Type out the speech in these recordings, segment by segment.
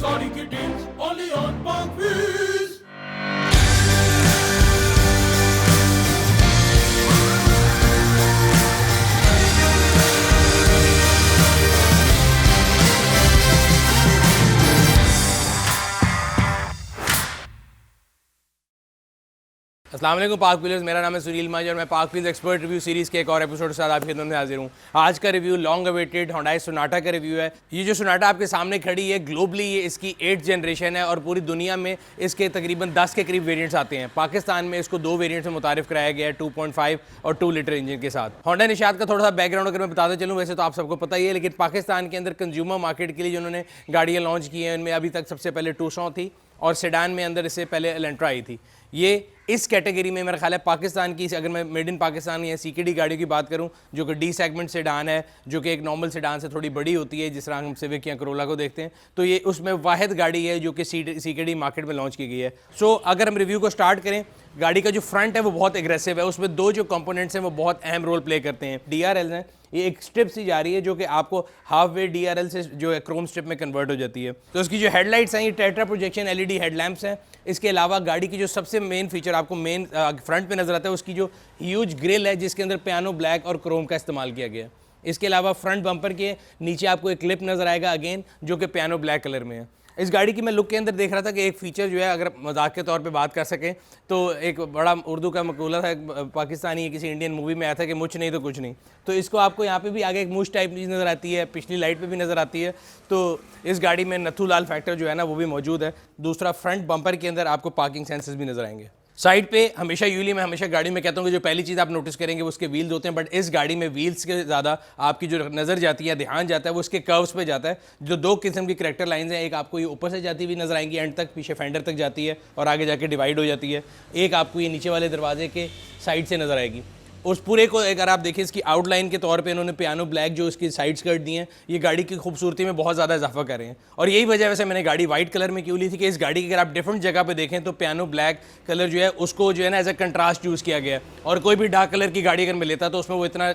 Gaudi ki deals only on Parkviz. अस्सलाम वालेकुम पाक व्हीलर्स, मेरा नाम है सुनील मांझी और मैं पाक व्हील्स एक्सपर्ट रिव्यू सीरीज़ के एक और एपिसोड के साथ आपकी खिदमत में हाजिर हूँ। आज का review long awaited Hyundai Sonata का रिव्यू है। ये जो सोनाटा आपके सामने खड़ी है, ग्लोबली ये इसकी 8th जनरेशन है और पूरी दुनिया में इसके तकरीबन 10 के करीब वेरिएंट्स आते हैं। पाकिस्तान में इसको 2 वेरिएंट्स में मुतारिफ कराया गया है, 2.5 और 2 लीटर इंजन के साथ। होंडा निशात का थोड़ा सा बैकग्राउंड अगर मैं बताते चलूँ, वैसे तो आप सबको पता ही है, लेकिन पाकिस्तान के अंदर कंज्यूमर मार्केट के लिए जिन्होंने गाड़ियाँ लॉन्च की हैं, उनमें अभी तक सबसे पहले टूसॉन थी और सेडान में अंदर इससे पहले एलेंट्रा आई थी। ये इस कैटेगरी में मेरा ख्याल है पाकिस्तान की, अगर मैं मेड इन पाकिस्तान या सीकेडी गाड़ियों की बात करूं, जो कि डी सेगमेंट सेडान है, जो कि एक नॉर्मल सेडान से थोड़ी बड़ी होती है, जिस तरह हम सिविक या करोला को देखते हैं, तो ये उसमें वाहिद गाड़ी है जो कि सीकेडी मार्केट में लॉन्च की गई है। सो अगर हम रिव्यू को स्टार्ट करें, गाड़ी का जो फ्रंट है वो बहुत एग्रेसिव है, उसमें 2 जो कंपोनेंट्स हैं वो बहुत अहम रोल प्ले करते हैं। DRL हैं, ये एक स्ट्रिप सी जा रही है जो कि आपको हाफ वे DRL से जो है क्रोम स्ट्रिप में कन्वर्ट हो जाती है। तो उसकी जो हेडलाइट्स हैं ये टेट्रा प्रोजेक्शन LED हेडलैम्प्स हैं। इसके अलावा गाड़ी की जो सबसे मेन फीचर आपको मेन फ्रंट पे नजर आता है, उसकी जो ह्यूज ग्रिल है जिसके अंदर पियानो ब्लैक और क्रोम का इस्तेमाल किया गया है। इसके अलावा फ्रंट बम्पर के नीचे आपको एक क्लिप नजर आएगा अगेन, जो कि पियानो ब्लैक कलर में है। इस गाड़ी की मैं लुक के अंदर देख रहा था कि एक फ़ीचर जो है, अगर मजाक के तौर पे बात कर सकें, तो एक बड़ा उर्दू का मकूला था, पाकिस्तानी किसी इंडियन मूवी में आया था कि मुझ नहीं तो कुछ नहीं। तो इसको आपको यहाँ पे भी आगे एक मूछ टाइप चीज़ नज़र आती है, पिछली लाइट पे भी नज़र आती है। तो इस गाड़ी में नथू लाल फैक्टर जो है ना वो भी मौजूद है। दूसरा, फ्रंट बम्पर के अंदर आपको पार्किंग सेंसर्स भी नज़र आएंगे। साइड पे हमेशा यूली मैं हमेशा गाड़ी में कहता हूँ कि जो पहली चीज़ आप नोटिस करेंगे वो उसके व्हील्स होते हैं, बट इस गाड़ी में व्हील्स के ज़्यादा आपकी जो नज़र जाती है, ध्यान जाता है, वो उसके कर्व्स पे जाता है। जो 2 किस्म की करैक्टर लाइंस हैं, एक आपको ये ऊपर से जाती हुई नज़र आएंगी एंड तक, पीछे फेंडर तक जाती है और आगे जाके डिवाइड हो जाती है। एक आपको ये नीचे वाले दरवाजे के साइड से नज़र आएगी। उस पूरे को अगर आप देखें, इसकी आउटलाइन के तौर पे इन्होंने पियानो ब्लैक जो इसकी साइड स्कर्ट दी हैं, ये गाड़ी की खूबसूरती में बहुत ज़्यादा इजाफा कर रहे हैं। और यही वजह वैसे मैंने गाड़ी वाइट कलर में क्यों ली थी कि इस गाड़ी की अगर आप डिफरेंट जगह पे देखें तो पियानो ब्लैक कलर जो है उसको जो है ना एज अ कंट्रास्ट यूज़ किया गया है। और कोई भी डार्क कलर की गाड़ी अगर मैं लेता तो उसमें वो इतना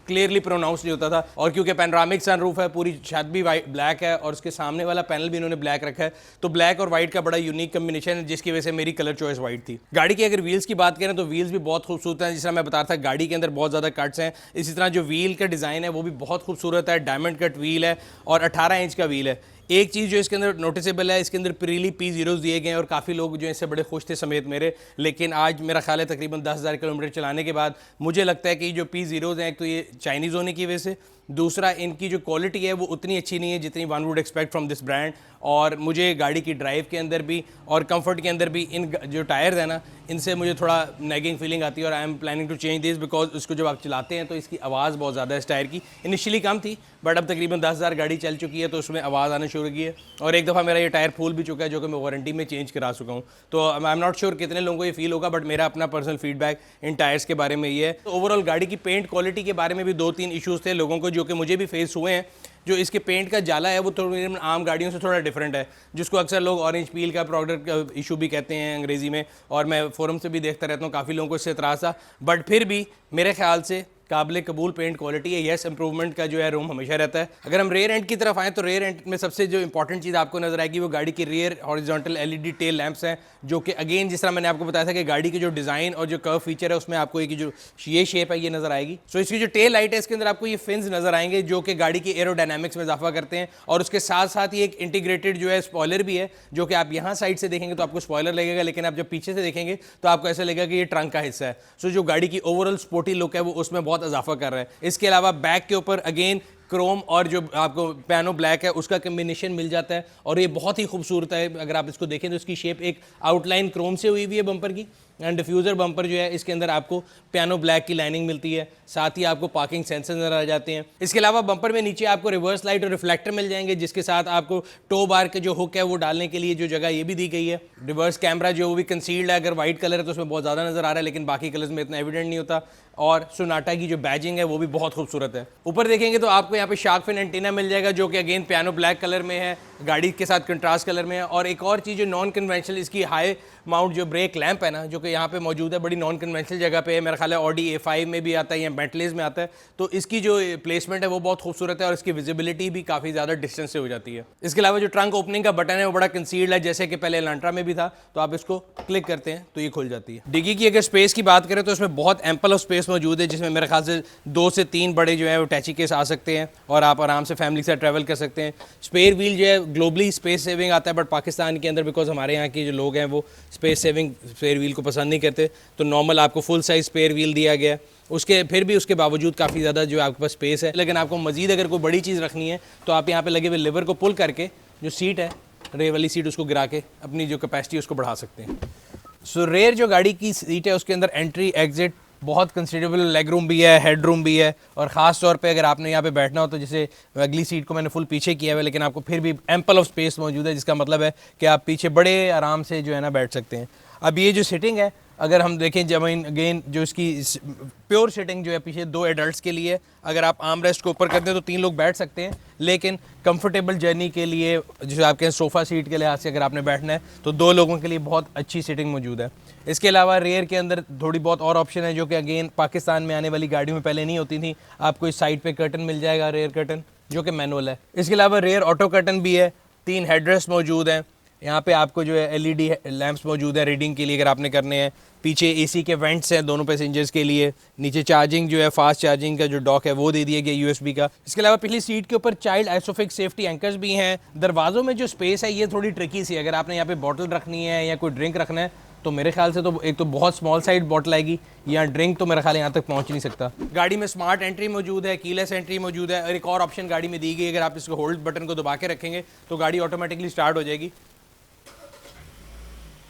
क्लियरली प्रोनाउंस नहीं होता था। और क्योंकि पैनोरामिक सनरूफ है, पूरी छत भी वाइट ब्लैक है और उसके सामने वाला पैनल भी इन्होंने ब्लैक रखा है, तो ब्लैक और वाइट का बड़ा यूनिक कम्बिनेशन है, जिसकी वजह से मेरी कलर चॉइस वाइट थी। गाड़ी की अगर व्हील्स की बात करें तो व्हील्स भी बहुत खूबसूरत हैं, जिस तरह मैं बता रहा था गाड़ी के अंदर बहुत ज़्यादा कट्स हैं। इसी तरह जो व्हील का डिज़ाइन है वो भी बहुत खूबसूरत है, डायमंड कट व्हील है और 18 इंच का व्हील है। एक चीज़ जो इसके अंदर नोटिसेबल है, इसके अंदर प्रीली P0s दिए गए हैं और काफ़ी लोग जो इससे बड़े खुश थे समेत मेरे। लेकिन आज मेरा ख्याल है तकरीबन 10,000 किलोमीटर चलाने के बाद मुझे लगता है कि जो P0s हैं, एक तो ये चाइनीज़ होने की वजह से, दूसरा इनकी जो क्वालिटी है वो उतनी अच्छी नहीं है जितनी one would expect from this brand. और मुझे गाड़ी की ड्राइव के अंदर भी और कंफर्ट के अंदर भी इन जो टायर्स है ना, इनसे मुझे थोड़ा नैगिंग फीलिंग आती है और I am planning to change this, because उसको जब आप चलाते हैं तो इसकी आवाज़ बहुत ज़्यादा है। इस टायर की इनिशियली कम थी, बट अब तकरीबन 10,000 गाड़ी चल चुकी है तो उसमें आवाज़ आना शुरू की है। और एक दफ़ा मेरा ये टायर फूल भी चुका है, जो कि मैं वारंटी में चेंज करा चुका हूँ। तो आई एम नॉट श्योर कितने लोगों को ये फील होगा, बट मेरा अपना पर्सनल फीडबैक इन टायर्स के बारे में ये है। तो ओवरऑल गाड़ी की पेंट क्वालिटी के बारे में भी 2-3 इशूज़ थे लोगों को, जो कि मुझे भी फेस हुए हैं। जो इसके पेंट का जाला है वो थोड़ी आम गाड़ियों से थोड़ा डिफरेंट है, जिसको अक्सर लोग ऑरेंज पील का प्रोडक्ट का इशू भी कहते हैं अंग्रेज़ी में, और मैं फोरम से भी देखता रहता हूँ, काफ़ी लोगों को इससे एतराज़ था। बट फिर भी मेरे ख्याल से काबिल कबूल पेंट क्वालिटी है। येस, इंप्रूवमेंट का जो है रूम हमेशा रहता है। अगर हम रेयर एंड की तरफ आएँ तो रेयर एंड में सबसे जो इंपॉर्टेंट चीज़ आपको नजर आएगी वो गाड़ी की rear horizontal LED tail lamps हैं, जो कि अगेन जिस तरह मैंने आपको बताया था कि गाड़ी की जो डिज़ाइन और जो कर्व फीचर है उसमें आपको एक जो ये शेप है ये नजर आएगी। सो इसकी जो टेल लाइट है इसके अंदर आपको ये फिन्स नजर आएंगे, जो कि गाड़ी की एरोडायनामिक्स में इजाफा करते हैं। और उसके साथ साथ ही एक इंटीग्रेटेड जो है स्पॉयलर भी है, जो कि आप यहाँ साइड से देखेंगे तो आपको स्पॉयलर लगेगा, लेकिन आप जब पीछे से देखेंगे तो आपको ऐसा लगेगा कि ये ट्रंक का हिस्सा है। सो जो गाड़ी की ओवरऑल स्पोर्टी लुक है वो उसमें बहुत इजाफा कर रहा है। इसके अलावा बैक के ऊपर अगेन क्रोम और जो आपको पियानो ब्लैक है उसका कम्बिनेशन मिल जाता है और ये बहुत ही खूबसूरत है। अगर आप इसको देखें तो इसकी शेप एक आउटलाइन क्रोम से हुई हुई है बम्पर की, एंड डिफ्यूज़र बम्पर जो है इसके अंदर आपको पियानो ब्लैक की लाइनिंग मिलती है। साथ ही आपको पार्किंग सेंसर नजर आ जाते हैं। इसके अलावा बम्पर में नीचे आपको रिवर्स लाइट और रिफ्लेक्टर मिल जाएंगे, जिसके साथ आपको टो बार के जो हुक है वो डालने के लिए जो जगह ये भी दी गई है। रिवर्स कैमरा जो वो भी कंसील्ड है, अगर वाइट कलर है तो उसमें बहुत ज़्यादा नजर आ रहा है, लेकिन बाकी कलर्स में इतना एविडेंट नहीं होता। और सोनाटा की जो बैजिंग है वो भी बहुत खूबसूरत है। ऊपर देखेंगे तो आपको यहाँ पे शार्क फिन एंटीना मिल जाएगा, जो कि अगेन पियानो ब्लैक कलर में है। गाड़ी के साथ कंट्रास्ट कलर में है। और एक और चीज़ जो नॉन कन्वेंशनल, इसकी हाई माउंट जो ब्रेक लैंप है ना, जो कि यहाँ पे मौजूद है, बड़ी नॉन कन्वेंशनल जगह पे है। मेरा ख्याल है ऑडी A5 में भी आता है या बेंटलीज में आता है। तो इसकी जो प्लेसमेंट है वो बहुत खूबसूरत है और इसकी विजिबिलिटी भी काफ़ी ज़्यादा डिस्टेंस से हो जाती है। इसके अलावा जो ट्रंक ओपनिंग का बटन है वो बड़ा कंसील्ड है, जैसे कि पहले एलांट्रा में भी था। तो आप इसको क्लिक करते हैं तो ये खुल जाती है। डिग्गी की अगर स्पेस की बात करें तो इसमें बहुत एम्पल ऑफ स्पेस मौजूद है, जिसमें मेरे ख्याल से 2 से 3 बड़े जो है वो टैची केस आ सकते हैं और आप आराम से फैमिली के साथ ट्रैवल कर सकते हैं। स्पेयर व्हील जो है ग्लोबली स्पेस सेविंग आता है, बट पाकिस्तान के अंदर बिकॉज हमारे यहाँ के जो लोग हैं वो स्पेस सेविंग स्पेयर व्हील को पसंद नहीं करते, तो नॉर्मल आपको फुल साइज स्पेयर व्हील दिया गया है। उसके फिर भी उसके बावजूद काफ़ी ज़्यादा जो आपके पास स्पेस है। लेकिन आपको मजीद अगर कोई बड़ी चीज़ रखनी है तो आप यहाँ पे लगे हुए लिवर को पुल करके जो सीट है, रेयर वाली सीट, उसको गिरा के अपनी जो कैपेसिटी उसको बढ़ा सकते हैं। सो रेयर जो गाड़ी की सीट है उसके अंदर एंट्री एग्जिट बहुत कंसिडरेबल लेग रूम भी है, हेड रूम भी है। और ख़ास तौर पे अगर आपने यहाँ पे बैठना हो तो जैसे अगली सीट को मैंने फुल पीछे किया हुआ है, लेकिन आपको फिर भी एम्पल ऑफ स्पेस मौजूद है, जिसका मतलब है कि आप पीछे बड़े आराम से जो है ना बैठ सकते हैं। अब ये जो सीटिंग है, अगर हम देखें जमीन अगेन जो इसकी प्योर सीटिंग जो है पीछे 2 एडल्ट्स के लिए, अगर आप आर्म रेस्ट को ऊपर करते हैं तो 3 लोग बैठ सकते हैं। लेकिन कंफर्टेबल जर्नी के लिए जैसे आपके सोफ़ा सीट के लिहाज से अगर आपने बैठना है तो 2 लोगों के लिए बहुत अच्छी सीटिंग मौजूद है। इसके अलावा रेयर के अंदर थोड़ी बहुत और ऑप्शन है जो कि अगेन पाकिस्तान में आने वाली गाड़ियों में पहले नहीं होती थी। आपको इस साइड पे कर्टन मिल जाएगा, रेयर कर्टन, जो कि मैनुअल है। इसके अलावा रेयर ऑटो कर्टन भी है, 3 हेडरेस्ट मौजूद हैं। यहाँ पे आपको जो है LED लैंप्स मौजूद है रीडिंग के लिए अगर आपने करने हैं। पीछे AC के वेंट्स हैं दोनों पैसेंजर्स के लिए। नीचे चार्जिंग जो है फास्ट चार्जिंग का जो डॉक है वो दे दिया गया USB का। इसके अलावा पिछली सीट के ऊपर चाइल्ड आइसोफिक्स सेफ्टी एंकर्स भी हैं। दरवाज़ों में जो स्पेस है ये थोड़ी ट्रिकी सी है। अगर आपने यहाँ पे बॉटल रखनी है या कोई ड्रिंक रखना है तो मेरे ख्याल से तो एक तो बहुत स्मॉल साइड बॉटल आएगी, या ड्रिंक तो मेरा ख्याल यहाँ तक पहुँच नहीं सकता। गाड़ी में स्मार्ट एंट्री मौजूद है, कीलेस एंट्री मौजूद है। और एक और ऑप्शन गाड़ी में दी गई, अगर आप इसको होल्ड बटन को दबा के रखेंगे तो गाड़ी ऑटोमेटिकली स्टार्ट हो जाएगी।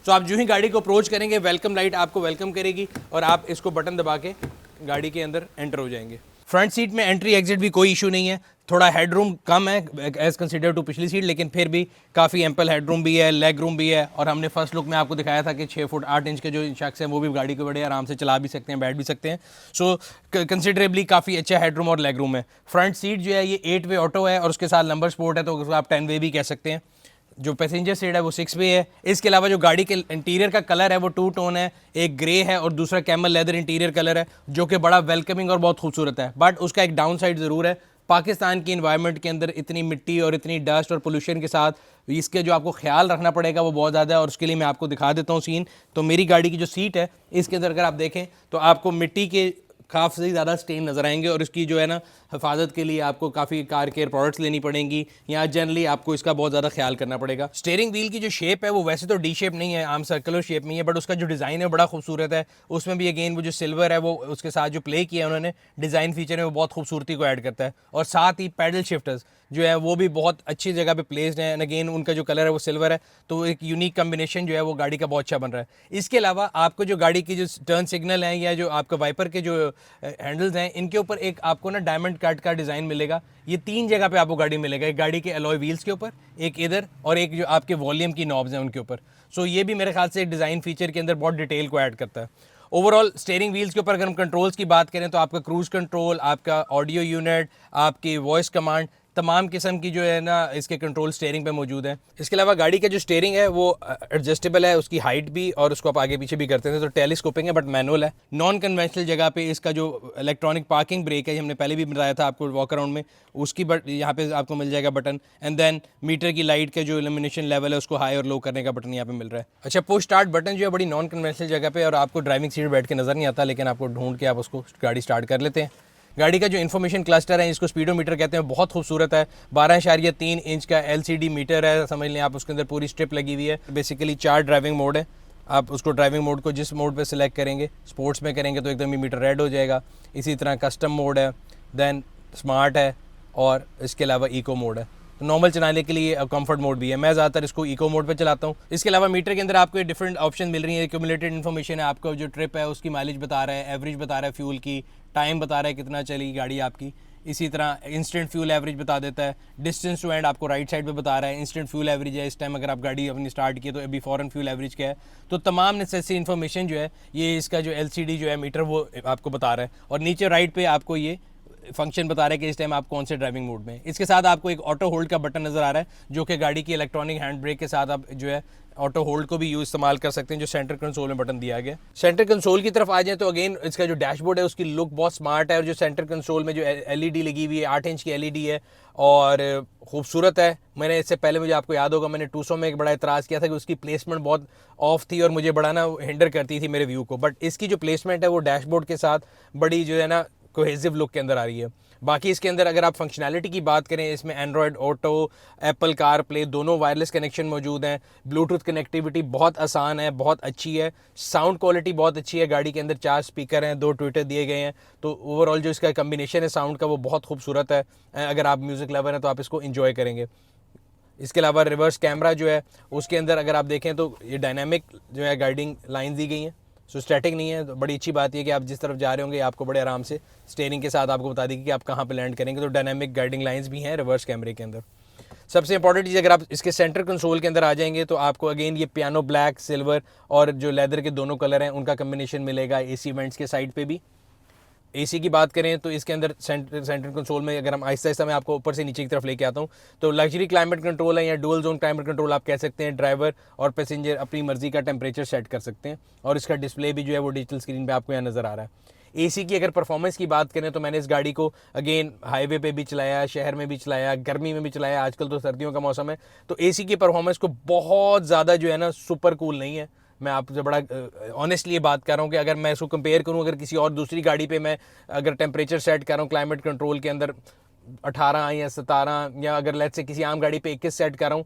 तो आप जो ही गाड़ी को अप्रोच करेंगे वेलकम लाइट आपको वेलकम करेगी और आप इसको बटन दबा के गाड़ी के अंदर एंटर हो जाएंगे। फ्रंट सीट में एंट्री एग्जिट भी कोई इशू नहीं है। थोड़ा हेडरूम कम है एज़ कंसिडर टू पिछली सीट, लेकिन फिर भी काफ़ी एम्पल हेडरूम भी है, लेग रूम भी है। और हमने फर्स्ट लुक में आपको दिखाया था कि 6 फुट 8 इंच के जो शख्स हैं वो भी गाड़ी को बड़े आराम से चला भी सकते हैं, बैठ भी सकते हैं। सो कंसिडरेबली काफ़ी अच्छा हेडरूम और लेग रूम है। फ्रंट सीट जो है ये 8 वे ऑटो है और उसके साथ नंबर स्पोर्ट है, तो उसको आप 10 वे भी कह सकते हैं। जो पैसेंजर सीट है वो 6 वे है। इसके अलावा जो गाड़ी के इंटीरियर का कलर है वो 2 टोन है, एक ग्रे है और दूसरा कैमल लेदर इंटीरियर कलर है, जो कि बड़ा वेलकमिंग और बहुत खूबसूरत है। बट उसका एक डाउन साइड ज़रूर है। पाकिस्तान की इन्वायरमेंट के अंदर इतनी मिट्टी और इतनी डस्ट और पोल्यूशन के साथ इसके जो आपको ख्याल रखना पड़ेगा वो बहुत ज़्यादा है। और उसके लिए मैं आपको दिखा देता हूँ सीन। तो मेरी गाड़ी की जो सीट है इसके अंदर अगर आप देखें तो आपको मिट्टी के काफ़ी ज़्यादा स्टेन नज़र आएंगे और इसकी जो है ना हिफाजत के लिए आपको काफ़ी कार केयर प्रोडक्ट्स लेनी पड़ेंगी, या जनरली आपको इसका बहुत ज़्यादा ख्याल करना पड़ेगा। स्टीयरिंग व्हील की जो शेप है वो वैसे तो डी शेप नहीं है, आम सर्कुलर शेप में है, बट उसका जो डिज़ाइन है बड़ा खूबसूरत है। उसमें भी अगेन वो जो सिल्वर है वो उसके साथ जो प्ले किया है उन्होंने डिज़ाइन फीचर है वो बहुत खूबसूरती को ऐड करता है। और साथ ही पैडल शिफ्टर्स जो है वो भी बहुत अच्छी जगह पे प्लेस्ड है। एंड अगेन उनका जो कलर है वो सिल्वर है, तो एक यूनिक कम्बिनेशन जो है वो गाड़ी का बहुत अच्छा बन रहा है। इसके अलावा आपको जो गाड़ी की जो टर्न सिग्नल है या जो आपका वाइपर के जो हैंडल्स हैं इनके ऊपर एक आपको ना डायमंड कट का डिज़ाइन मिलेगा। ये 3 जगह पे आपको गाड़ी मिलेगा, एक गाड़ी के अलॉय व्हील्स के ऊपर, एक इधर, और एक जो आपके वॉल्यूम की नॉब्स हैं उनके ऊपर। सो ये भी मेरे ख्याल से एक डिज़ाइन फीचर के अंदर बहुत डिटेल को ऐड करता है। ओवरऑल स्टीयरिंग व्हील्स के ऊपर अगर हम कंट्रोल्स की बात करें तो आपका क्रूज कंट्रोल, आपका ऑडियो यूनिट, आपकी वॉइस कमांड, तमाम किस्म की जो है ना इसके कंट्रोल स्टीयरिंग पे मौजूद है। इसके अलावा गाड़ी का जो स्टीयरिंग है वो एडजस्टेबल है, उसकी हाइट भी, और उसको आप आगे पीछे भी करते हैं। तो टेलीस्कोपिंग है बट मैनुअल है। नॉन कन्वेंशनल जगह पे इसका जो इलेक्ट्रॉनिक पार्किंग ब्रेक है, हमने पहले भी बताया था आपको वॉक अराउंड में, उसकी यहाँ पे आपको मिल जाएगा बटन। एंड देन मीटर की लाइट के जो इल्यूमिनेशन लेवल है उसको हाई और लो करने का बटन यहाँ पे मिल रहा है। अच्छा, पुश स्टार्ट बटन जो है बड़ी नॉन कन्वेंशनल जगह पे, और आपको ड्राइविंग सीट बैठ के नज़र नहीं आता, लेकिन आपको ढूंढ के आप उसको गाड़ी स्टार्ट कर लेते हैं। गाड़ी का जो इन्फॉर्मेशन क्लस्टर है इसको स्पीडोमीटर कहते हैं, बहुत खूबसूरत है। 12.3 इंच का LCD मीटर है, समझ लें आप। उसके अंदर पूरी स्ट्रिप लगी हुई है। बेसिकली 4 ड्राइविंग मोड है। आप उसको ड्राइविंग मोड को जिस मोड पे सिलेक्ट करेंगे, स्पोर्ट्स में करेंगे तो एकदम ही मीटर रेड हो जाएगा। इसी तरह कस्टम मोड है, देन स्मार्ट है, और इसके अलावा इको मोड है। तो नॉर्मल चलाने के लिए कंफर्ट मोड भी है। मैं ज़्यादातर इसको इको मोड पे चलाता हूँ। इसके अलावा मीटर के अंदर आपको डिफरेंट ऑप्शन मिल रही है। एक्यूमुलेटेड इन्फॉर्मेशन है, आपको जो ट्रिप है उसकी माइलेज बता रहा है, एवरेज बता रहा है फ्यूल की, टाइम बता रहा है कितना चली गाड़ी आपकी। इसी तरह इंस्टेंट फ्यूल एवरेज बता देता है। डिस्टेंस टू एंड आपको राइट साइड पे बता रहा है। इंस्टेंट फ्यूल एवरेज है, इस टाइम अगर आप गाड़ी अपनी स्टार्ट की तो अभी फ़ौरन फ्यूल एवरेज क्या है। तो तमाम नेसेसरी इन्फॉर्मेशन जो है ये इसका जो LCD जो है मीटर वो आपको बता रहा है। और नीचे राइट पे आपको ये फंक्शन बता रहा है कि इस टाइम आप कौन से ड्राइविंग मोड में। इसके साथ आपको एक ऑटो होल्ड का बटन नज़र आ रहा है जो कि गाड़ी की इलेक्ट्रॉनिक हैंड ब्रेक के साथ आप जो है ऑटो होल्ड को भी यूज इस्तेमाल कर सकते हैं, जो सेंटर कंसोल में बटन दिया गया। सेंटर कंसोल की तरफ आ जाए तो अगेन इसका जो डैशबोर्ड है उसकी लुक बहुत स्मार्ट है, और जो सेंटर कंसोल में जो एलईडी लगी हुई है 8 इंच की एलईडी है और खूबसूरत है। मैंने इससे पहले, मुझे आपको याद होगा, मैंने टूसो में एक बड़ा इतराज़ किया था कि उसकी प्लेसमेंट बहुत ऑफ थी और मुझे बड़ा ना हिंडर करती थी मेरे व्यू को, बट इसकी जो प्लेसमेंट है वो डैशबोर्ड के साथ बड़ी जो है ना कोहेसिव लुक के अंदर आ रही है। बाकी इसके अंदर अगर आप फंक्शनैलिटी की बात करें, इसमें Android auto, Apple car play दोनों वायरलेस कनेक्शन मौजूद हैं। ब्लूटूथ कनेक्टिविटी बहुत आसान है, बहुत अच्छी है। साउंड क्वालिटी बहुत अच्छी है। गाड़ी के अंदर 4 स्पीकर हैं, 2 ट्विटर दिए गए हैं, तो ओवरऑल जो इसका कम्बिनेशन है साउंड का वो बहुत खूबसूरत है। अगर आप म्यूज़िक लवर हैं तो आप इसको इंजॉय करेंगे। इसके अलावा रिवर्स कैमरा जो है उसके अंदर अगर आप देखें तो ये डायनामिक जो है गाइडिंग लाइन दी गई हैं, सो स्टैटिक नहीं है। तो बड़ी अच्छी बात है कि आप जिस तरफ जा रहे होंगे आपको बड़े आराम से स्टीयरिंग के साथ आपको बता देगी कि आप कहाँ पे लैंड करेंगे। तो डायनामिक गाइडिंग लाइंस भी हैं रिवर्स कैमरे के अंदर। सबसे इंपॉर्टेंट चीज़, अगर आप इसके सेंटर कंसोल के अंदर आ जाएंगे तो आपको अगेन ये पियानो ब्लैक, सिल्वर और जो लेदर के दोनों कलर हैं उनका कम्बिनेशन मिलेगा। एसी वेंट्स के साइड पे भी। एसी की बात करें तो इसके अंदर सेंटर कंसोल में अगर हम आहिस्ता आहिस्ता मैं आपको ऊपर से नीचे की तरफ लेके आता हूँ तो लग्जरी क्लाइमेट कंट्रोल है या डुअल जोन क्लाइमेट कंट्रोल आप कह सकते हैं। ड्राइवर और पैसेंजर अपनी मर्जी का टेम्परेचर सेट कर सकते हैं, और इसका डिस्प्ले भी जो है वो डिजिटल स्क्रीन पे आपको यहाँ नज़र आ रहा है। एसी की अगर परफॉर्मेंस की बात करें तो मैंने इस गाड़ी को अगेन हाईवे पे भी चलाया, शहर में भी चलाया, गर्मी में भी चलाया, आजकल तो सर्दियों का मौसम है, तो एसी की परफॉर्मेंस को बहुत ज़्यादा जो है ना सुपर कूल नहीं है। मैं आपसे बड़ा ऑनेस्टली ये बात कर रहा हूँ कि अगर मैं इसको कंपेयर करूँ अगर किसी और दूसरी गाड़ी पे मैं अगर टेम्परेचर सेट कर रहा हूँ क्लाइमेट कंट्रोल के अंदर 18 या 17, या अगर लेट्स से किसी आम गाड़ी पे 21 सेट कर रहा हूँ,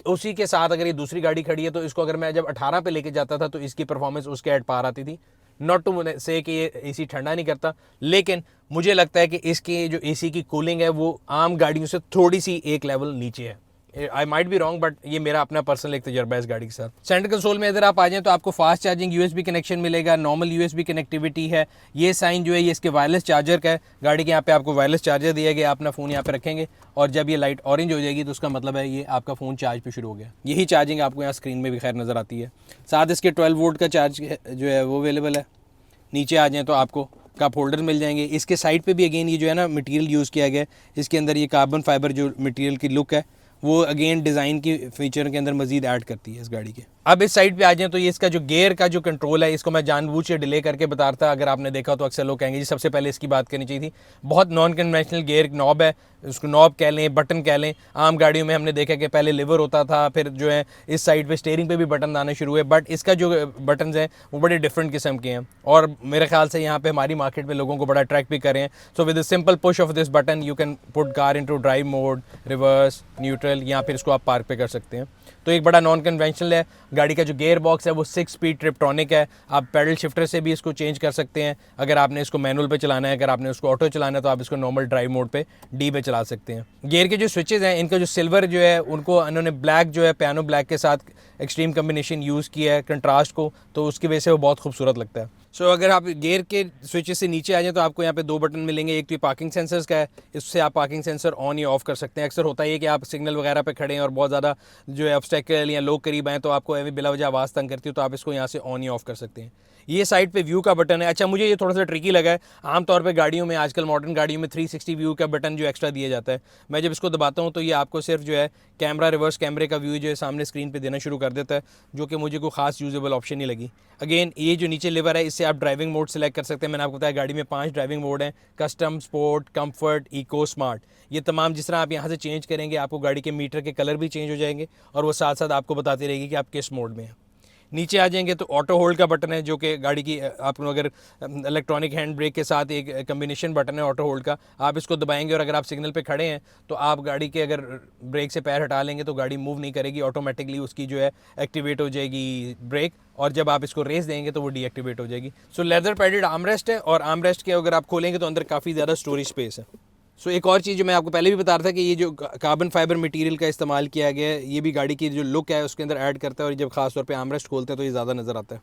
उसी के साथ अगर ये दूसरी गाड़ी खड़ी है तो इसको अगर मैं जब 18 पे लेके जाता था तो इसकी परफॉर्मेंस उसके एट पार आती थी। नॉट टू से कि ये एसी ठंडा नहीं करता, लेकिन मुझे लगता है कि इसकी जो एसी की कूलिंग है वो आम गाड़ियों से थोड़ी सी एक लेवल नीचे है। I might be wrong, but ये मेरा अपना पर्सनल एक तजर्बा है इस गाड़ी के साथ। सेंटर कंसोल में अगर आप आ जाएं तो आपको फास्ट चार्जिंग यूएसबी कनेक्शन मिलेगा, नॉर्मल यूएसबी कनेक्टिविटी है। ये साइन जो है ये इसके वायरलेस चार्जर का है। गाड़ी के यहाँ पे आपको वायरलेस चार्जर दिया गया, अपना फ़ोन यहाँ पे रखेंगे और जब ये लाइट ऑरेंज हो जाएगी तो उसका मतलब है ये आपका फ़ोन चार्ज पे शुरू हो गया। यही चार्जिंग आपको यहाँ स्क्रीन में भी खैर नज़र आती है। साथ इसके 12 वोल्ट का चार्ज जो है वो अवेलेबल है। नीचे आ जाएँ तो आपको कप होल्डर मिल जाएंगे। इसके साइड पे भी अगेन ये जो है ना मटेरियल यूज़ किया गया है, इसके अंदर ये कार्बन फाइबर जो मटेरियल की लुक है वो अगेन डिज़ाइन की फीचर के अंदर मजीद ऐड करती है इस गाड़ी के। अब इस साइड पे आ जाएं तो ये इसका जो गियर का जो कंट्रोल है इसको मैं जानबूझ के डिले करके बता रहा था। अगर आपने देखा तो अक्सर लोग कहेंगे जी सबसे पहले इसकी बात करनी चाहिए थी। बहुत नॉन कन्वेंशनल गियर नॉब है, उसको नॉब कह लें, बटन कह लें। आम गाड़ियों में हमने देखा कि पहले लिवर होता था, फिर जो है इस साइड पे स्टीयरिंग पे भी बटन आने शुरू हुए, बट इसका जो बटन हैं वो बड़े डिफरेंट किस्म के हैं और मेरे ख्याल से यहाँ पे हमारी मार्केट में लोगों को बड़ा अट्रैक्ट भी कर रहे हैं। So with simple push of this button you can put car into drive mode, reverse, neutral, या फिर इसको आप पार्क पे कर सकते हैं। तो एक बड़ा नॉन कन्वेंशनल है। गाड़ी का जो गियर बॉक्स है वो 6 स्पीड ट्रिप्टॉनिक है। आप पैडल शिफ्टर से भी इसको चेंज कर सकते हैं। अगर आपने इसको मैनुअल पे चलाना है, अगर आपने उसको ऑटो चलाना है तो आप इसको नॉर्मल ड्राइव मोड पे डी पे चला सकते हैं। गियर के जो स्विचेस हैं इनका जो सिल्वर जो है उनको उन्होंने ब्लैक जो है पियानो ब्लैक के साथ एक्सट्रीम कम्बिनेशन यूज़ किया है कंट्रास्ट को, तो उसकी वजह से वो बहुत खूबसूरत लगता है। सो अगर आप गियर के स्विचेस से नीचे आ जाएं तो आपको यहाँ पे 2 बटन मिलेंगे। एक तो पार्किंग सेंसर्स का है, इससे आप पार्किंग सेंसर ऑन या ऑफ कर सकते हैं। अक्सर होता है कि आप सिग्नल वगैरह पे खड़े हैं और बहुत ज़्यादा जो है ऑब्स्टेकल या लोग करीब आएँ तो आपको बिला वजह आवाज़ तंग करती हो, तो आप इसको यहाँ से ऑन या ऑफ कर सकते हैं। ये साइड पे व्यू का बटन है। अच्छा, मुझे ये थोड़ा सा ट्रिकी लगा है। आमतौर पे गाड़ियों में आजकल मॉडर्न गाड़ियों में 360 व्यू का बटन जो एक्स्ट्रा दिया जाता है, मैं जब इसको दबाता हूँ तो ये आपको सिर्फ जो है कैमरा, रिवर्स कैमरे का व्यू जो है सामने स्क्रीन पे देना शुरू कर देता है, जो कि मुझे कोई खास यूजेबल ऑप्शन नहीं लगी। अगेन ये जो नीचे लिवर है इससे आप ड्राइविंग मोड सेलेक्ट कर सकते हैं। मैंने आपको बताया गाड़ी में 5 ड्राइविंग मोड हैं, custom, sport, comfort, eco, smart. ये तमाम जिस तरह आप यहाँ से चेंज करेंगे आपको गाड़ी के मीटर के कलर भी चेंज हो जाएंगे और वो साथ साथ आपको बताती रहेगी कि आप किस मोड में हैं। नीचे आ जाएंगे तो ऑटो होल्ड का बटन है, जो कि गाड़ी की आपको अगर इलेक्ट्रॉनिक हैंड ब्रेक के साथ एक कम्बिनेशन बटन है ऑटो होल्ड का। आप इसको दबाएंगे और अगर आप सिग्नल पे खड़े हैं तो आप गाड़ी के अगर ब्रेक से पैर हटा लेंगे तो गाड़ी मूव नहीं करेगी, ऑटोमेटिकली उसकी जो है एक्टिवेट हो जाएगी ब्रेक, और जब आप इसको रेस देंगे तो वो डीएक्टिवेट हो जाएगी। सो लेदर पैडेड आर्मरेस्ट है और आर्मरेस्ट के अगर आप खोलेंगे तो अंदर काफ़ी ज़्यादा स्टोरेज स्पेस है। सो एक और चीज़ जो मैं आपको पहले भी बता रहा था कि ये जो कार्बन फाइबर मटेरियल का इस्तेमाल किया गया है ये भी गाड़ी की जो लुक है उसके अंदर ऐड करता है, और जब खास तौर पे आर्मरेस्ट खोलते हैं तो ये ज़्यादा नज़र आता है।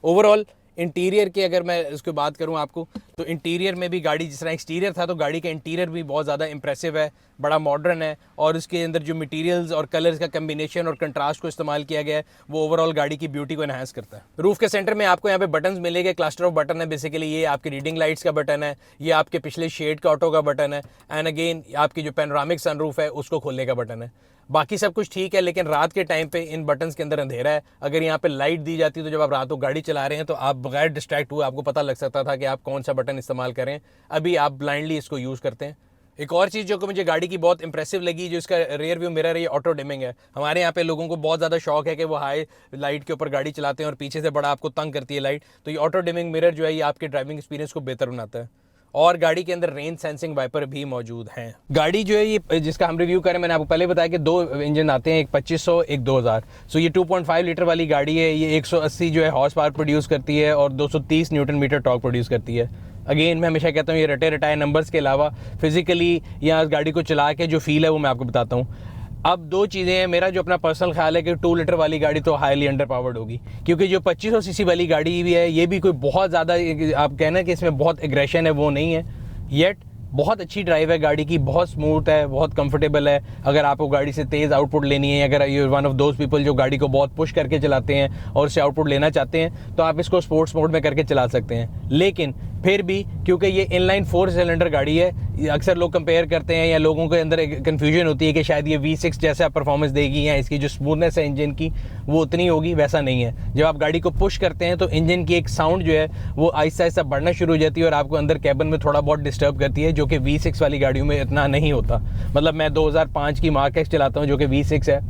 ओवरऑल इंटीरियर की अगर मैं इसकी बात करूं आपको, तो इंटीरियर में भी गाड़ी जिस तरह एक्सटीरियर था, तो गाड़ी का इंटीरियर भी बहुत ज़्यादा इंप्रेसिव है, बड़ा मॉडर्न है, और उसके अंदर जो मटेरियल्स और कलर्स का कम्बिनेशन और कंट्रास्ट को इस्तेमाल किया गया है वो ओवरऑल गाड़ी की ब्यूटी को एनहांस करता है। रूफ के सेंटर में आपको यहाँ पे बटन्स मिलेंगे, क्लस्टर ऑफ बटन है बेसिकली। ये आपकी रीडिंग लाइट्स का बटन है, ये आपके पिछले शेड का ऑटो का बटन है, एंड अगेन आपकी जो पैनोरामिक सनरूफ है उसको खोलने का बटन है। बाकी सब कुछ ठीक है, लेकिन रात के टाइम पे इन बटन्स के अंदर अंधेरा है। अगर यहाँ पे लाइट दी जाती तो जब आप रात को गाड़ी चला रहे हैं तो आप बगैर डिस्ट्रैक्ट हुए आपको पता लग सकता था कि आप कौन सा बटन इस्तेमाल करें। अभी आप ब्लाइंडली इसको यूज़ करते हैं। एक और चीज़ जो कि मुझे गाड़ी की बहुत इंप्रेसिव लगी, जो इसका रेयर व्यू मिरर है, ये ऑटो डिमिंग है। हमारे यहाँ पे लोगों को बहुत ज़्यादा शौक है कि वो हाई लाइट के ऊपर गाड़ी चलाते हैं और पीछे से बड़ा आपको तंग करती है लाइट, तो ये ऑटो डिमिंग मिरर जो है ये आपके ड्राइविंग एक्सपीरियंस को बेहतर बनाता है। और गाड़ी के अंदर रेन सेंसिंग वाइपर भी मौजूद हैं। गाड़ी जो है ये जिसका हम रिव्यू करें, मैंने आपको पहले बताया कि 2 इंजन आते हैं, एक 2500 एक 2000। सो ये 2.5 लीटर वाली गाड़ी है। ये 180 जो है हॉर्स पावर प्रोड्यूस करती है और 230 न्यूटन मीटर टॉर्क प्रोड्यूस करती है। अगेन मैं हमेशा कहता हूँ ये रटे रटाए नंबर्स के अलावा फिजिकली या गाड़ी को चला के जो फील है वो मैं आपको बताता हूँ। अब 2 चीज़ें हैं। मेरा जो अपना पर्सनल ख्याल है कि 2 लीटर वाली गाड़ी तो हाईली अंडर पावर्ड होगी, क्योंकि जो 2500 सीसी वाली गाड़ी भी है ये भी कोई बहुत ज़्यादा आप कहना कि इसमें बहुत एग्रेशन है वो नहीं है, येट बहुत अच्छी ड्राइव है गाड़ी की, बहुत स्मूथ है, बहुत कंफर्टेबल है। अगर आपको गाड़ी से तेज़ आउटपुट लेनी है, अगर you one of those people जो गाड़ी को बहुत पुश करके चलाते हैं और उससे आउटपुट लेना चाहते हैं, तो आप इसको स्पोर्ट्स मोड में करके चला सकते हैं। लेकिन फिर भी क्योंकि ये इनलाइन 4 सिलेंडर गाड़ी है, अक्सर लोग कंपेयर करते हैं या लोगों के अंदर एक कन्फ्यूजन होती है कि शायद ये V6 जैसा परफॉर्मेंस देगी या इसकी जो स्मूथनेस है इंजन की वो उतनी होगी। वैसा नहीं है। जब आप गाड़ी को पुश करते हैं तो इंजन की एक साउंड जो है वो आहिस्ता आहिस्ता बढ़ना शुरू हो जाती है और आपको अंदर कैबिन में थोड़ा बहुत डिस्टर्ब करती है, जो कि V6 वाली गाड़ियों में इतना नहीं होता। मतलब मैं 2005 की मार्क एक्स चलाता हूँ जो कि V6 है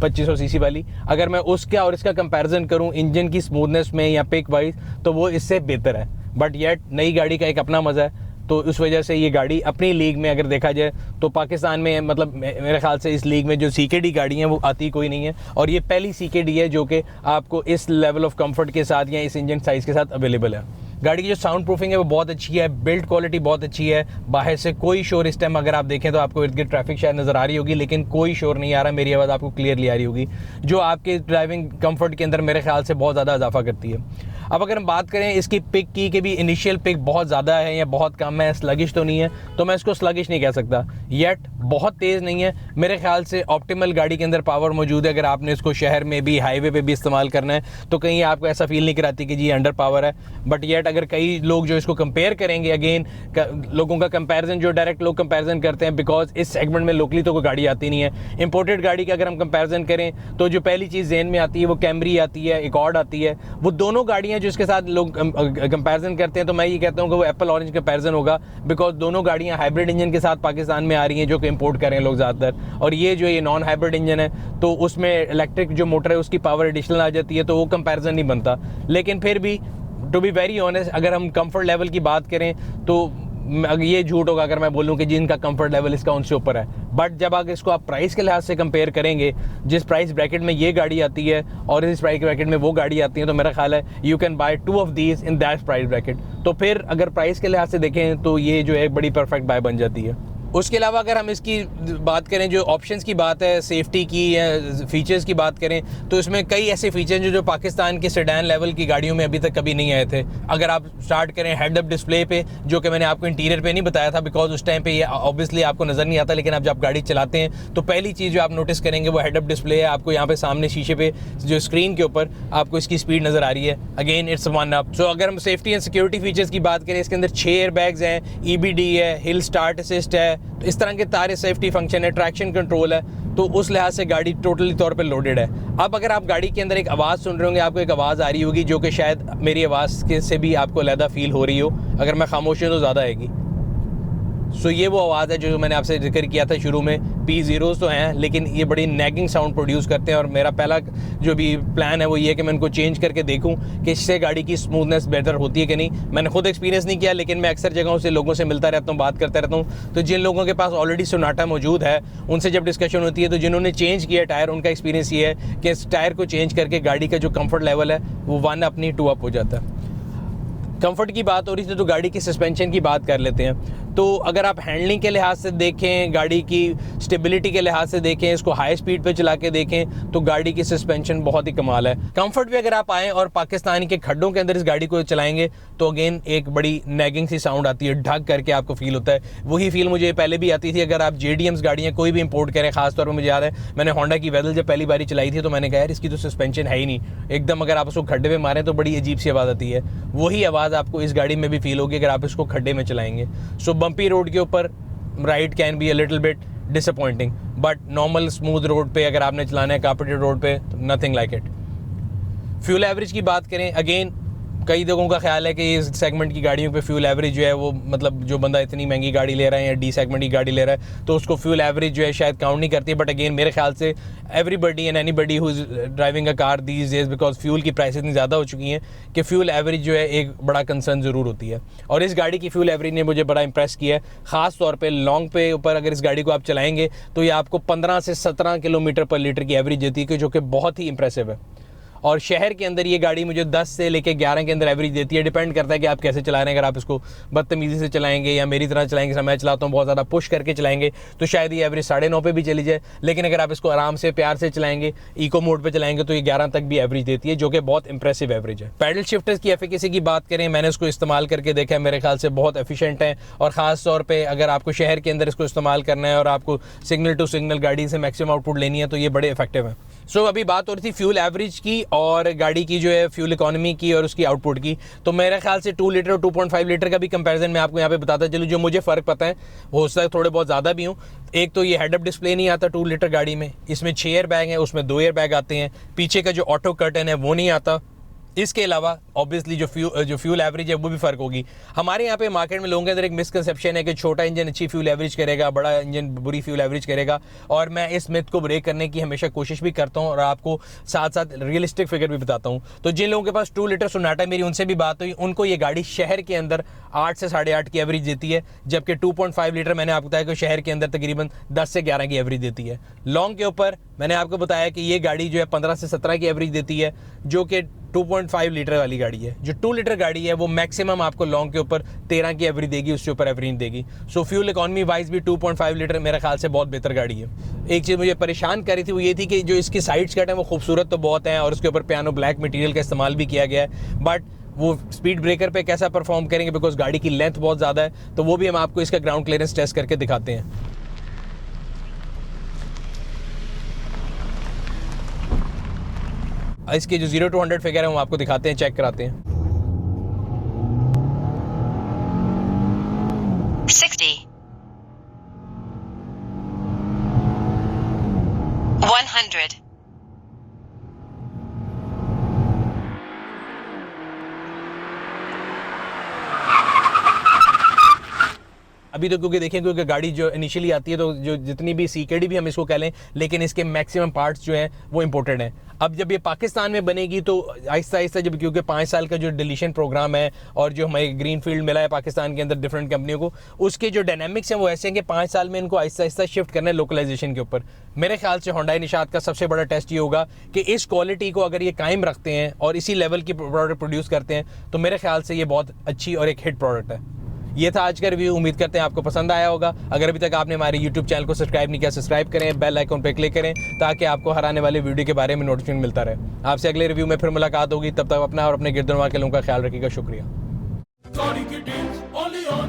2500 सीसी वाली। अगर मैं उसका और इसका कंपैरिजन करूं इंजन की स्मूथनेस में या पिक वाइज, तो वो इससे बेहतर है। बट येट नई गाड़ी का एक अपना मज़ा है, तो उस वजह से ये गाड़ी अपनी लीग में अगर देखा जाए तो पाकिस्तान में मतलब मेरे ख्याल से इस लीग में जो CKD गाड़ी हैं वो आती कोई नहीं है, और ये पहली CKD है जो कि आपको इस लेवल ऑफ कंफर्ट के साथ या इस इंजन साइज़ के साथ अवेलेबल है। गाड़ी की जो साउंड प्रूफिंग है वो बहुत अच्छी है, बिल्ड क्वालिटी बहुत अच्छी है। बाहर से कोई शोर इस टाइम अगर आप देखें तो आपको इर्द गिर्द ट्रैफिक शायद नज़र आ रही होगी, लेकिन कोई शोर नहीं आ रहा। मेरी आवाज़ आपको क्लियरली आ रही होगी, जो आपके ड्राइविंग कंफर्ट के अंदर मेरे ख्याल से बहुत ज़्यादा इजाफा करती है। अब अगर हम बात करें इसकी पिक की कि भी इनिशियल पिक बहुत ज़्यादा है या बहुत कम है, स्लगिश तो नहीं है, तो मैं इसको स्लगिश नहीं कह सकता। येट बहुत तेज़ नहीं है। मेरे ख्याल से ऑप्टिमल गाड़ी के अंदर पावर मौजूद है। अगर आपने इसको शहर में भी हाईवे पे भी इस्तेमाल करना है तो कहीं आपको ऐसा फील नहीं कराती कि जी अंडर पावर है। बट येट अगर कई लोग जो इसको कंपेयर करेंगे, अगेन लोगों का कंपैरिजन जो डायरेक्ट लोग कंपैरिजन करते हैं, बिकॉज इस सेगमेंट में लोकली तो कोई गाड़ी आती नहीं है। इंपोर्टेड गाड़ी का अगर हम कंपैरिजन करें तो जो पहली चीज़ ज़हन में आती है वो कैमरी आती है, एकॉर्ड आती है। वो दोनों गाड़ियाँ जो इसके साथ लोग कंपैरिजन करते हैं तो मैं ये कहता हूँ कि वो एप्पल ऑरेंज कंपैरिजन होगा, बिकॉज दोनों गाड़ियाँ हाइब्रिड इंजन के साथ पाकिस्तान में आ रही हैं जो कि इंपोर्ट कर रहे हैं लोग ज़्यादातर। और ये नॉन हाइब्रिड इंजन है तो उसमें इलेक्ट्रिक जो मोटर है उसकी पावर एडिशनल आ जाती है, तो वो कंपैरिजन नहीं बनता। लेकिन फिर भी टू बी वेरी ऑनेस्ट, अगर हम कंफर्ट लेवल की बात करें तो ये झूठ होगा अगर मैं बोलूं कि जिनका कंफर्ट लेवल इसका उनसे ऊपर है। बट जब अगर इसको आप प्राइस के लिहाज से कंपेयर करेंगे, जिस प्राइस ब्रैकेट में ये गाड़ी आती है और इस प्राइस ब्रैकेट में वो गाड़ी आती है, तो मेरा ख्याल है you can buy 2 of these in that price bracket. तो फिर अगर प्राइस के लिहाज से देखें तो ये जो है बड़ी परफेक्ट बाय बन जाती है। उसके अलावा अगर हम इसकी बात करें, जो ऑप्शंस की बात है, सेफ्टी की या फीचर्स की बात करें, तो इसमें कई ऐसे फीचर्स जो पाकिस्तान के सेडान लेवल की गाड़ियों में अभी तक कभी नहीं आए थे। अगर आप स्टार्ट करें हेड अप डिस्प्ले पे, जो कि मैंने आपको इंटीरियर पे नहीं बताया था बिकॉज उस टाइम पे ये ऑब्वियसली आपको नज़र नहीं आता, लेकिन आप जब गाड़ी चलाते हैं तो पहली चीज़ जो आप नोटिस करेंगे वो हेड अप डिस्प्ले है। आपको यहाँ पे सामने शीशे पे जो स्क्रीन के ऊपर आपको इसकी स्पीड नज़र आ रही है। Again it's 1 up. सो अगर हम सेफ्टी एंड सिक्योरिटी फीचर्स की बात करें, इसके अंदर 6 एयर बैग्स हैं, EBD है, हिल स्टार्ट असिस्ट है, तो इस तरह के सारे सेफ्टी फंक्शन है, ट्रैक्शन कंट्रोल है, तो उस लिहाज से गाड़ी टोटली तौर पे लोडेड है। अब अगर आप गाड़ी के अंदर एक आवाज़ सुन रहे होंगे, आपको एक आवाज़ आ रही होगी जो कि शायद मेरी आवाज़ के से भी आपको अलग फील हो रही हो। अगर मैं खामोश हूँ तो ज़्यादा आएगी। सो ये वो आवाज़ है जो मैंने आपसे जिक्र किया था शुरू में। P0s तो हैं, लेकिन ये बड़ी नैगिंग साउंड प्रोड्यूस करते हैं, और मेरा पहला जो भी प्लान है वो ये है कि मैं इनको चेंज करके देखूं कि इससे गाड़ी की स्मूथनेस बेहतर होती है कि नहीं। मैंने खुद एक्सपीरियंस नहीं किया, लेकिन मैं अक्सर जगहों से लोगों से मिलता रहता हूँ, बात करता रहता हूँ। तो जिन लोगों के पास ऑलरेडी सोनाटा मौजूद है उनसे जब डिस्कशन होती है, तो जिन्होंने चेंज किया टायर, उनका एक्सपीरियंस ये है कि इस टायर को चेंज करके गाड़ी का जो कम्फर्ट लेवल है वो 1 अपनी 2 अप हो जाता है। कंफर्ट की बात हो रही थी तो गाड़ी की सस्पेंशन की बात कर लेते हैं। तो अगर आप हैंडलिंग के लिहाज से देखें, गाड़ी की स्टेबिलिटी के लिहाज से देखें, इसको हाई स्पीड पे चला के देखें तो गाड़ी की सस्पेंशन बहुत ही कमाल है। कंफर्ट पे अगर आप आएँ और पाकिस्तान के खड्डों के अंदर इस गाड़ी को चलाएंगे तो अगेन एक बड़ी नैगिंग सी साउंड आती है, ढक करके आपको फील होता है। वही फील मुझे पहले भी आती थी अगर आप JDMs गाड़ियाँ कोई भी इंपोर्ट करें। खासतौर पर मुझे याद है मैंने होंडा की वेदल जब पहली बारी चलाई थी तो मैंने कहा यार इसकी तो सस्पेंशन है ही नहीं, एकदम अगर आप उसको खड्डे में मारें तो बड़ी अजीब सी आवाज़ आती है। वही आवाज़ आपको इस गाड़ी में भी फील होगी अगर आप इसको खड्डे में चलाएंगे। सो बम्पी रोड के ऊपर ride can be a little bit disappointing, but normal smooth road पे अगर आपने चलाना है, कार्पेटेड रोड पे, nothing like it. Fuel average की बात करें, अगेन कई लोगों का ख्याल है कि इस सेगमेंट की गाड़ियों पे फ्यूल एवरेज जो है वो मतलब जो बंदा इतनी महंगी गाड़ी ले रहा है या डी सेगमेंट की गाड़ी ले रहा है तो उसको फ्यूल एवरेज जो है शायद काउंट नहीं करती। बट अगेन मेरे ख्याल से everybody and anybody who is driving a car these days, because fuel की प्राइस इतनी ज़्यादा हो चुकी हैं कि फ्यूल एवरेज जो है एक बड़ा कंसर्न ज़रूर होती है। और इस गाड़ी की फ्यूल एवरेज ने मुझे बड़ा इंप्रेस किया है। ख़ास तौर पर लॉन्ग पे ऊपर अगर इस गाड़ी को आप चलाएँगे तो ये आपको 15 से 17 किलोमीटर पर लीटर की एवरेज देती है, जो कि बहुत ही इंप्रेसिव है। और शहर के अंदर ये गाड़ी मुझे 10 से लेकर 11 के अंदर एवरेज देती है। डिपेंड करता है कि आप कैसे चला रहे हैं। अगर आप इसको बदतमीज़ी से चलाएंगे या मेरी तरह चलाएंगे, मैं चलाता हूँ बहुत ज़्यादा पुश करके चलाएंगे तो शायद ये एवरेज 9.5 पे भी चली जाए। लेकिन अगर आप इसको आराम से प्यार से चलाएंगे, इको मोड पे चलाएंगे तो ये 11 तक भी एवरेज देती है, जो कि बहुत इंप्रेसिव एवरेज है। पैडल शिफ्टर्स की एफिकेसी की बात करें, मैंने इसको इस्तेमाल करके देखा है, मेरे ख्याल से बहुत एफिशिएंट है। और ख़ास तौर पर अगर आपको शहर के अंदर इसको इस्तेमाल करना है और आपको सिग्नल टू सिग्नल गाड़ी से मैक्सिमम आउटपुट लेनी है तो ये बड़े इफेक्टिव है। सो अभी बात हो रही थी फ्यूल एवरेज की और गाड़ी की जो है फ्यूल इकोनॉमी की और उसकी आउटपुट की। तो मेरे ख्याल से 2 लीटर और 2.5 लीटर का भी कंपैरिजन मैं आपको यहाँ पे बताता चलूँ। जो मुझे फ़र्क पता है हो सकता है थोड़े बहुत ज़्यादा भी हूँ। एक तो ये हेड अप डिस्प्ले नहीं आता 2 लीटर गाड़ी में, इसमें 6 एयर बैग हैं, उसमें 2 एयर बैग आते हैं। पीछे का जो ऑटो कर्टन है वो नहीं आता। इसके अलावा ऑब्वियसली जो फ्यूल एवरेज है वो भी फ़र्क होगी। हमारे यहाँ पे मार्केट में लोगों के अंदर एक मिसकंसेप्शन है कि छोटा इंजन अच्छी फ्यूल एवरेज करेगा, बड़ा इंजन बुरी फ्यूल एवरेज करेगा। और मैं इस मिथ को ब्रेक करने की हमेशा कोशिश भी करता हूँ और आपको साथ साथ रियलिस्टिक फिगर भी बताता हूँ। तो जिन लोगों के पास 2 लीटर सोनाटा, मेरी उनसे भी बात हुई, उनको ये गाड़ी शहर के अंदर 8 से 8.5 की एवरेज देती है, जबकि 2.5 लीटर मैंने आपको बताया कि शहर के अंदर तकरीबन 10 से 11 की एवरेज देती है। लॉन्ग के ऊपर मैंने आपको बताया कि ये गाड़ी जो है 15 से 17 की एवरेज देती है, जो कि 2.5 लीटर वाली गाड़ी है। जो 2 लीटर गाड़ी है वो मैक्सिमम आपको लॉन्ग के ऊपर 13 की एवरेज देगी, उससे ऊपर एवरेज नहीं देगी। सो फ्यूल इकोनॉमी वाइज भी 2.5 लीटर मेरे ख्याल से बहुत बेहतर गाड़ी है। एक चीज़ मुझे परेशान कर रही थी वो ये थी कि जो इसकी साइड स्कर्ट है वो खूबसूरत तो बहुत है और उसके ऊपर पियानो ब्लैक मटेरियल का इस्तेमाल भी किया गया है, बट वो स्पीड ब्रेकर पे कैसा परफॉर्म करेंगे, बिकॉज गाड़ी की लेंथ बहुत ज़्यादा है। तो वो भी हम आपको इसका ग्राउंड क्लियरेंस टेस्ट करके दिखाते हैं। इसके जो 0 to 100 फिगर है वो आपको दिखाते हैं, चेक कराते हैं। 60 100 अभी तो क्योंकि देखें क्योंकि गाड़ी जो इनिशियली आती है तो जो जितनी भी CKD भी हम इसको कह लें, लेकिन इसके मैक्सिमम पार्ट्स जो हैं वो इंपोर्टेड हैं। अब जब ये पाकिस्तान में बनेगी तो आहिस्ता आहिस्ता जब क्योंकि 5 साल का जो डिलीशन प्रोग्राम है और जो हमें ग्रीन फील्ड मिला है पाकिस्तान के अंदर डिफरेंट कंपनियों को, उसके जो डायनामिक्स हैं वो ऐसे हैं कि 5 साल में इनको आहिस्ता आहिस्ता शिफ्ट करना है लोकलाइजेशन के ऊपर। मेरे ख्याल से होंडा निशात का सबसे बड़ा टेस्ट ये होगा कि इस क्वालिटी को अगर ये कायम रखते हैं और इसी लेवल की प्रोडक्ट प्रोड्यूस करते हैं तो मेरे ख्याल से ये बहुत अच्छी और एक हिट प्रोडक्ट है। ये था आज का रिव्यू, उम्मीद करते हैं आपको पसंद आया होगा। अगर अभी तक आपने हमारे YouTube चैनल को सब्सक्राइब नहीं किया, सब्सक्राइब करें, बेल आइकन पे क्लिक करें ताकि आपको हर आने वाले वीडियो के बारे में नोटिफिकेशन मिलता रहे। आपसे अगले रिव्यू में फिर मुलाकात होगी, तब तक अपना और अपने गिरदोनवा के लोगों का ख्याल रखिएगा। शुक्रिया। गाड़ी की डील्स only on